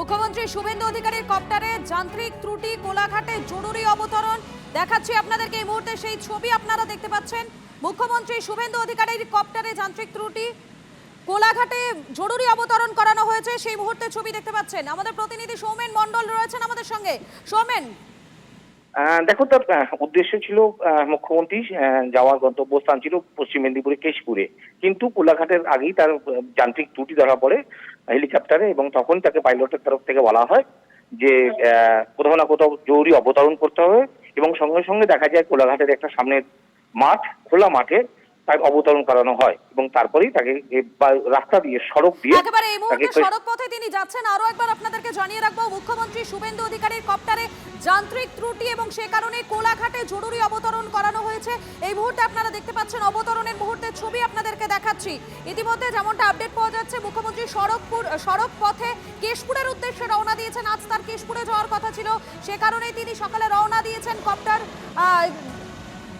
মুখ্যমন্ত্রী শুভেন্দু অধিকারীর কপ্টারে যান্ত্রিক ত্রুটি, কোলাঘাটে জরুরি অবতরণ দেখাচ্ছি আপনাদেরকে এই মুহূর্তে সেই ছবি আপনারা দেখতে পাচ্ছেন। মুখ্যমন্ত্রী শুভেন্দু অধিকারীর কপ্টারে যান্ত্রিক ত্রুটি, কোলাঘাটে জরুরি অবতরণ করানো হয়েছে সেই মুহূর্তে ছবি দেখতে পাচ্ছেন। আমাদের প্রতিনিধি সৌমেন মণ্ডল রয়েছেন আমাদের সঙ্গে। সৌমেন, দেখো, তার উদ্দেশ্য ছিল মুখ্যমন্ত্রী যাওয়ার গন্তব্যস্থান ছিল পশ্চিম মেদিনীপুরে কেশপুরে, কিন্তু কোলাঘাটের আগেই তার যান্ত্রিক ত্রুটি ধরা পড়ে হেলিকপ্টারে, এবং তখন তাকে পাইলটের তরফ থেকে বলা হয় যে কোথাও না কোথাও জরুরি অবতরণ করতে হবে, এবং সঙ্গে সঙ্গে দেখা যায় কোলাঘাটের একটা সামনের মাঠ, খোলা মাঠে তাকে অবতরণ করানো হয়, এবং তারপরেই তাকে রাস্তা দিয়ে, সড়ক দিয়ে একেবারে এই মুহূর্তে সড়ক পথে তিনি যাচ্ছেন। আরো একবার আপনাদেরকে জানিয়ে রাখবো, মুখ্যমন্ত্রী শুভেন্দু অধিকারীর কপ্টারে যান্ত্রিক ত্রুটি এবং সে কারণে কোলাঘাটে জরুরি অবতরণ করানো হয়েছে। এই মুহূর্তে আপনারা দেখতে পাচ্ছেন অবতরণের মুহূর্তের ছবি আপনাদেরকে দেখাচ্ছি। ইতিমধ্যে যেমনটা আপডেট পাওয়া যাচ্ছে, মুখ্যমন্ত্রী সড়ক পথে কেশপুরের উদ্দেশ্যে রওনা দিয়েছেন। আজ তার কেশপুরে যাওয়ার কথা ছিল, সে কারণেই তিনি সকালে রওনা দিয়েছেন।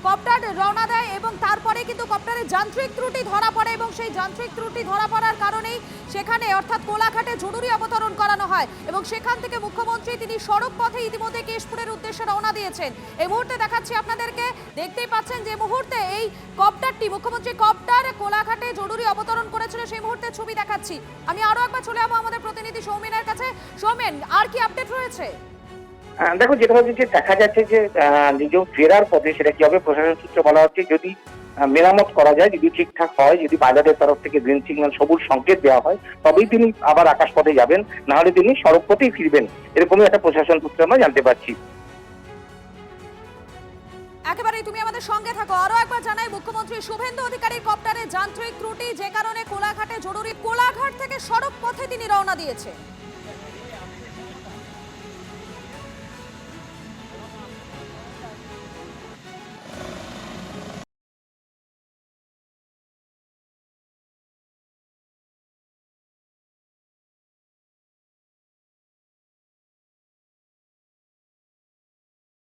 কপ্টার রওনা দেয় এবং তারপরে কিন্তু কপ্টারে যান্ত্রিক ত্রুটি ধরা পড়ে, এবং সেই যান্ত্রিক ত্রুটি ধরা পড়ার কারণেই সেখানে অর্থাৎ কোলাঘাটে জরুরি অবতরণ করানো হয়, এবং সেখান থেকে মুখ্যমন্ত্রী তিনি সড়ক পথে ইতিমধ্যে কেশপুরের উদ্দেশ্যে রওনা দিয়েছেন। এই মুহূর্তে দেখাচ্ছি আপনাদেরকে, দেখতেই পাচ্ছেন যে মুহূর্তে এই কপ্টারটি, মুখ্যমন্ত্রী কপ্টার কোলাঘাটে জরুরি অবতরণ করেছিল সেই মুহূর্তে ছবি দেখাচ্ছি। আমি আরো একবার চলে যাবো আমাদের প্রতিনিধি সৌমেনের কাছে। সৌমেন, আর কি আপডেট রয়েছে? দেখো, যেটা হচ্ছে যে দেখা যাচ্ছে যে নিজেও ফেরার পথে সেটা কি হবে, প্রশাসন সূত্রে বলা হচ্ছে যদি মেরামত করা যায়, যদি ঠিকঠাক হয়, যদি পাইলটের তরফ থেকে গ্রিন সিগন্যাল, সবুজ সংকেত দেওয়া হয়, তবেই তিনি আবার আকাশ পথে যাবেন, না হলে তিনি সড়ক পথেই ফিরবেন, এরকমই একটা প্রশাসন সূত্রে আমরা জানতে পারছি। একেবারেই তুমি আমাদের সঙ্গে থাকো। আরো একবার জানাই, মুখ্যমন্ত্রী শুভেন্দু অধিকারীর কপ্টারে যান্ত্রিক ত্রুটি, যে কারণে কোলাঘাটে জরুরি, কোলাঘাট থেকে সড়ক পথে তিনি রওনা দিয়েছে।